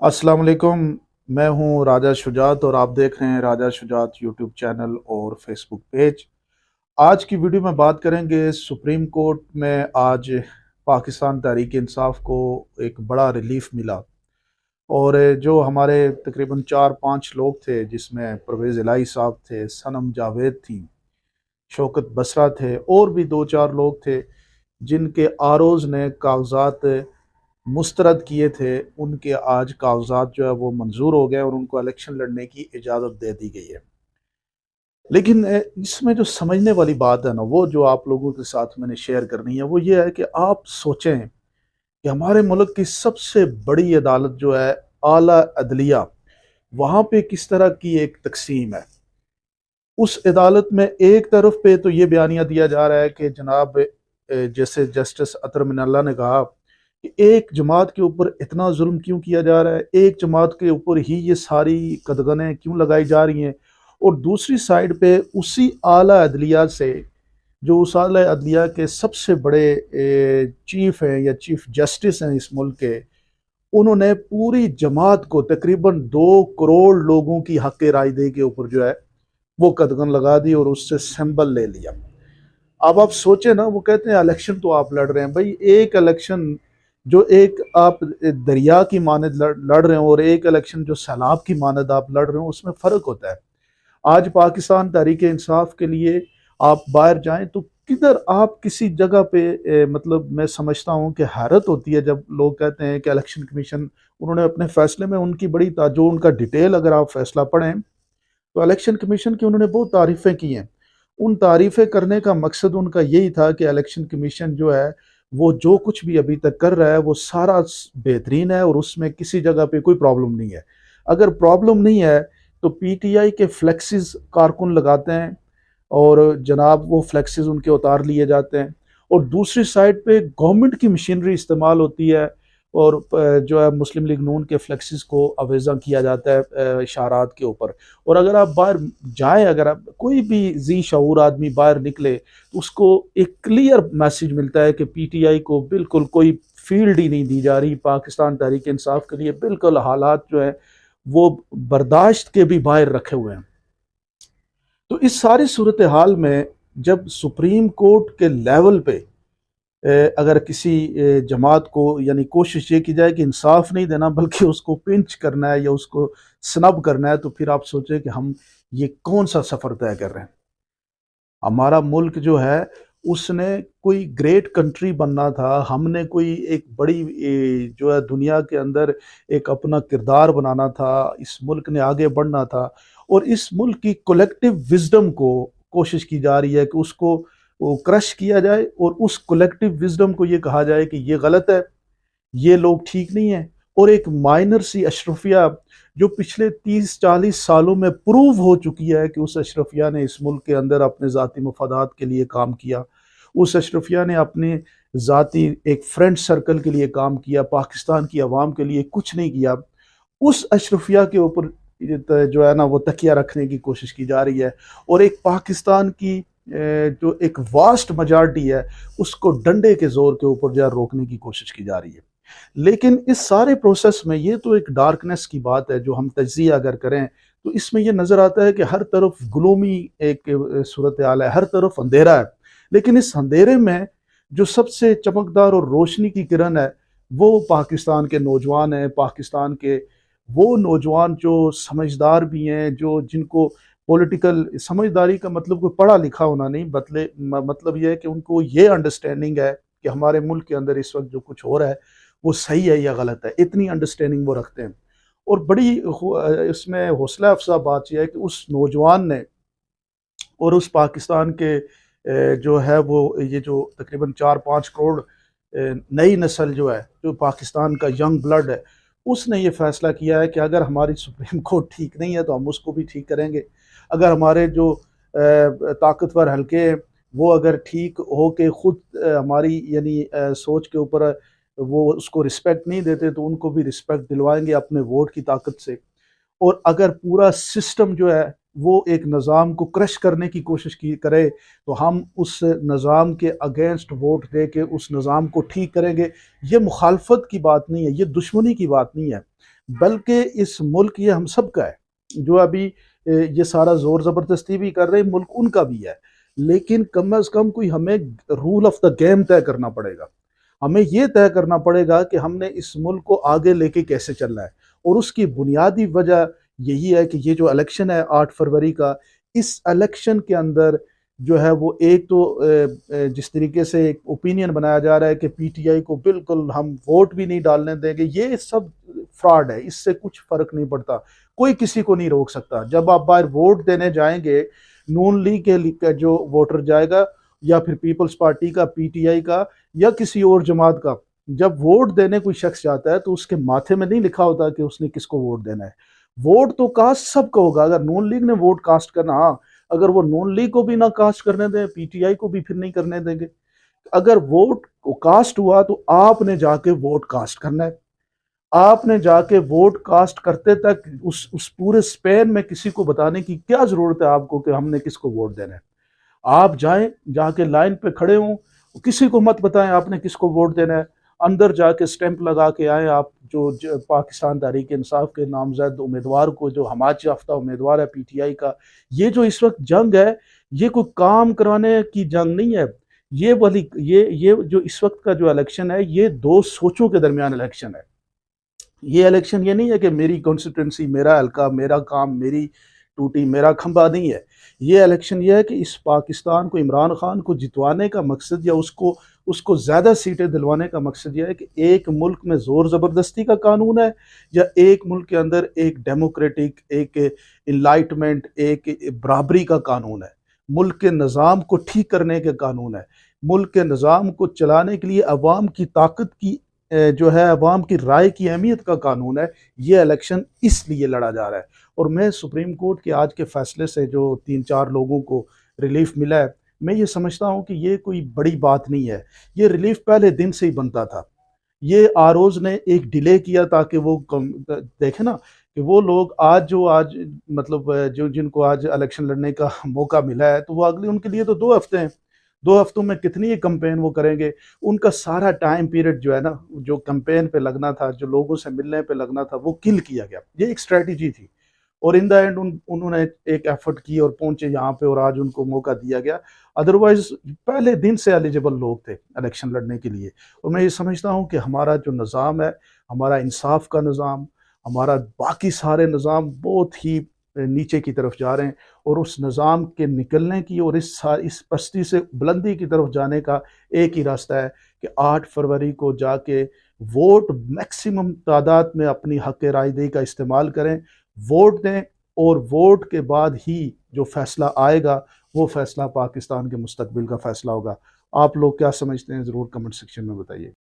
अस्सलाम वालेकुम। मैं हूं राजा शुजात और आप देख रहे हैं राजा शुजात यूट्यूब चैनल और फेसबुक पेज। आज की वीडियो में बात करेंगे सुप्रीम कोर्ट में आज पाकिस्तान तहरीक इंसाफ को एक बड़ा रिलीफ मिला। और जो हमारे तकरीबन 4-5 लोग थे, जिसमें परवेज़ इलाही साहब थे, सनम जावेद थी, शौकत बसरा थे और भी 2-4 लोग थे जिनके आरोज ने कागजात मुस्तरद किए थे, उनके आज कागजात जो है वो मंजूर हो गए और उनको इलेक्शन लड़ने की इजाज़त दे दी गई है। लेकिन इसमें जो समझने वाली बात है ना, वो जो आप लोगों के साथ मैंने शेयर करनी है, वो ये है कि आप सोचें कि हमारे मुल्क की सबसे बड़ी अदालत जो है, आला अदलिया, वहाँ पे किस तरह की एक तकसीम है। उस अदालत में एक तरफ पे तो ये बयानिया दिया जा रहा है कि जनाब जैसे जस्टिस अतर मिनल्ला ने कहा कि एक जमात के ऊपर इतना जुल्म क्यों किया जा रहा है, एक जमात के ऊपर ही ये सारी कदगनें क्यों लगाई जा रही हैं। और दूसरी साइड पे उसी आला अदलिया से, जो उस आला अदलिया के सबसे बड़े चीफ हैं या चीफ जस्टिस हैं इस मुल्क के, उन्होंने पूरी जमात को, तकरीबन 2 करोड़ लोगों की हक राय दे के ऊपर जो है वो कदगन लगा दी और उससे सिंबल ले लिया। अब आप सोचे ना, वो कहते हैं इलेक्शन तो आप लड़ रहे हैं भाई, एक इलेक्शन जो एक आप दरिया की मानद लड़ रहे हो और एक इलेक्शन जो सैलाब की मानद आप लड़ रहे हो, उसमें फ़र्क होता है। आज पाकिस्तान तहरीक इंसाफ के लिए आप बाहर जाएं तो किधर आप किसी जगह पे मतलब मैं समझता हूं कि हैरत होती है जब लोग कहते हैं कि इलेक्शन कमीशन, उन्होंने अपने फैसले में उनकी बड़ी जो उनका डिटेल अगर आप फैसला पढ़ें तो इलेक्शन कमीशन की उन्होंने बहुत तारीफ़ें की हैं। उन तारीफ़ें करने का मकसद उनका यही था कि इलेक्शन कमीशन जो है वो जो कुछ भी अभी तक कर रहा है वो सारा बेहतरीन है और उसमें किसी जगह पे कोई प्रॉब्लम नहीं है। अगर प्रॉब्लम नहीं है तो पीटीआई के फ्लेक्सिस कारकुन लगाते हैं और जनाब वो फ्लेक्सिस उनके उतार लिए जाते हैं। और दूसरी साइड पे गवर्नमेंट की मशीनरी इस्तेमाल होती है और जो है मुस्लिम लीग नून के फ्लेक्सिस को अवेजा किया जाता है इशारात के ऊपर। और अगर आप बाहर जाएं, अगर आप कोई भी जी शऊर आदमी बाहर निकले तो उसको एक क्लियर मैसेज मिलता है कि पीटीआई को बिल्कुल कोई फील्ड ही नहीं दी जा रही। पाकिस्तान तहरीक इंसाफ के लिए बिल्कुल हालात जो है वो बर्दाश्त के भी बाहर रखे हुए हैं। तो इस सारी सूरत हाल में जब सुप्रीम कोर्ट के लेवल पे अगर किसी जमात को, यानी कोशिश ये की जाए कि इंसाफ नहीं देना बल्कि उसको पिंच करना है या उसको स्नब करना है, तो फिर आप सोचें कि हम ये कौन सा सफ़र तय कर रहे हैं। हमारा मुल्क जो है उसने कोई ग्रेट कंट्री बनना था, हमने कोई एक बड़ी जो है दुनिया के अंदर एक अपना किरदार बनाना था, इस मुल्क ने आगे बढ़ना था। और इस मुल्क की कलेक्टिव विजडम को कोशिश की जा रही है कि उसको वो क्रश किया जाए और उस कलेक्टिव विजडम को ये कहा जाए कि ये गलत है, ये लोग ठीक नहीं है। और एक माइनर सी अशरफिया जो पिछले 30-40 सालों में प्रूव हो चुकी है कि उस अशरफिया ने इस मुल्क के अंदर अपने ज़ाती मफादात के लिए काम किया, उस अशरफिया ने अपने ज़ाती एक फ्रेंड सर्कल के लिए काम किया, पाकिस्तान की आवाम के लिए कुछ नहीं किया। उस अशरफिया के ऊपर जो है ना वो तकिया रखने की कोशिश की जा रही है और एक पाकिस्तान की जो एक वास्ट मेजॉरिटी है उसको डंडे के जोर के ऊपर जो है रोकने की कोशिश की जा रही है। लेकिन इस सारे प्रोसेस में ये तो एक डार्कनेस की बात है, जो हम तज्जिया अगर करें तो इसमें ये नज़र आता है कि हर तरफ ग्लोमी एक सूरत हाल है, हर तरफ अंधेरा है। लेकिन इस अंधेरे में जो सबसे चमकदार और रोशनी की किरण है वो पाकिस्तान के नौजवान हैं। पाकिस्तान के वो नौजवान जो समझदार भी हैं, जो जिनको पॉलिटिकल समझदारी का मतलब कोई पढ़ा लिखा होना नहीं, मतलब ये है कि उनको ये अंडरस्टैंडिंग है कि हमारे मुल्क के अंदर इस वक्त जो कुछ हो रहा है वो सही है या गलत है, इतनी अंडरस्टैंडिंग वो रखते हैं। और बड़ी इसमें हौसला अफजा बात यह है कि उस नौजवान ने और उस पाकिस्तान के जो है वो ये जो तकरीबन 4-5 करोड़ नई नस्ल जो है, जो पाकिस्तान का यंग ब्लड है, उसने ये फैसला किया है कि अगर हमारी सुप्रीम कोर्ट ठीक नहीं है तो हम उसको भी ठीक करेंगे। अगर हमारे जो ताकतवर हल्के हैं वो अगर ठीक हो के खुद हमारी यानी सोच के ऊपर वो उसको रिस्पेक्ट नहीं देते तो उनको भी रिस्पेक्ट दिलवाएंगे अपने वोट की ताकत से। और अगर पूरा सिस्टम जो है वो एक निज़ाम को क्रश करने की कोशिश की करे तो हम उस निज़ाम के अगेंस्ट वोट दे के उस निज़ाम को ठीक करेंगे। ये मुखालफत की बात नहीं है, ये दुश्मनी की बात नहीं है, बल्कि इस मुल्क ये हम सब का है। जो अभी ये सारा ज़ोर ज़बरदस्ती भी कर रहे हैं, मुल्क उनका भी है, लेकिन कम अज़ कम कोई हमें रूल ऑफ द गेम तय करना पड़ेगा। हमें ये तय करना पड़ेगा कि हमने इस मुल्क को आगे लेके कैसे चलना है, और उसकी बुनियादी वजह यही है कि ये जो इलेक्शन है 8 फरवरी का, इस इलेक्शन के अंदर जो है वो एक तो जिस तरीके से एक ओपिनियन बनाया जा रहा है कि पीटीआई को बिल्कुल हम वोट भी नहीं डालने देंगे, ये सब फ्रॉड है, इससे कुछ फर्क नहीं पड़ता, कोई किसी को नहीं रोक सकता। जब आप बाहर वोट देने जाएंगे, नून लीग के जो वोटर जाएगा या फिर पीपल्स पार्टी का, पीटीआई का या किसी और जमात का, जब वोट देने कोई शख्स जाता है तो उसके माथे में नहीं लिखा होता कि उसने किसको वोट देना है। वोट तो कास्ट सबका होगा। अगर नून लीग ने वोट कास्ट करना, हाँ, अगर वो नून लीग को भी ना कास्ट करने दें, पीटीआई को भी फिर नहीं करने देंगे। अगर वोट को कास्ट हुआ तो आपने जाके वोट कास्ट करना है। आपने जाके वोट कास्ट करते तक उस पूरे स्पेन में किसी को बताने की क्या जरूरत है आपको कि हमने किसको वोट देना है। आप जाएं, जाके लाइन पे खड़े हों, किसी को मत बताएं आपने किसको वोट देना है, अंदर जाके स्टैंप लगा के आए आप जो पाकिस्तान तहरीक इंसाफ के नामजद उम्मीदवार को, जो हमाच याफ्ता उम्मीदवार है पीटीआई का। ये जो इस वक्त जंग है, ये कोई काम कराने की जंग नहीं है। ये जो इस वक्त का जो इलेक्शन है, ये दो सोचों के दरमियान इलेक्शन है। ये इलेक्शन ये नहीं है कि मेरी कॉन्स्टिट्यूंसी, मेरा हल्का, मेरा काम, मेरी टूटी, मेरा खंबा नहीं है। ये इलेक्शन ये है कि इस पाकिस्तान को, इमरान खान को जितवाने का मकसद या उसको उसको ज़्यादा सीटें दिलवाने का मकसद यह है कि एक मुल्क में ज़ोर ज़बरदस्ती का कानून है, या एक मुल्क के अंदर एक डेमोक्रेटिक, एक इनलाइटमेंट, एक बराबरी का कानून है। मुल्क के निज़ाम को ठीक करने के कानून है। मुल्क के निज़ाम को चलाने के लिए अवाम की ताकत की जो है, अवाम की राय की अहमियत का कानून है। ये इलेक्शन इसलिए लड़ा जा रहा है। और मैं सुप्रीम कोर्ट के आज के फैसले से जो 3-4 लोगों को रिलीफ मिला है, मैं ये समझता हूँ कि ये कोई बड़ी बात नहीं है। ये रिलीफ पहले दिन से ही बनता था। ये आरओज ने एक डिले किया ताकि वो देखे ना कि वो लोग आज मतलब जो जिनको आज इलेक्शन लड़ने का मौका मिला है, तो वो अगले उनके लिए तो 2 हफ्ते हैं। 2 हफ्तों में कितनी कंपेन वो करेंगे। उनका सारा टाइम पीरियड जो है ना, जो कंपेन पे लगना था, जो लोगों से मिलने पे लगना था, वो किल किया गया। ये एक स्ट्रेटजी थी, और इन द एंड उन्होंने एक एफर्ट की और पहुंचे यहाँ पे, और आज उनको मौका दिया गया। अदरवाइज पहले दिन से एलिजिबल लोग थे इलेक्शन लड़ने के लिए। और मैं ये समझता हूँ कि हमारा जो निज़ाम है, हमारा इंसाफ का निज़ाम, हमारा बाकी सारे निज़ाम बहुत ही नीचे की तरफ जा रहे हैं। और उस निज़ाम के निकलने की और इस पस्ती से बुलंदी की तरफ जाने का एक ही रास्ता है कि 8 फरवरी को जाके वोट मैक्सिमम तादाद में अपनी हक रायदही का इस्तेमाल करें, वोट दें, और वोट के बाद ही जो फैसला आएगा वो फैसला पाकिस्तान के मुस्तकबिल का फैसला होगा। आप लोग क्या समझते हैं, ज़रूर कमेंट सेक्शन में बताइए।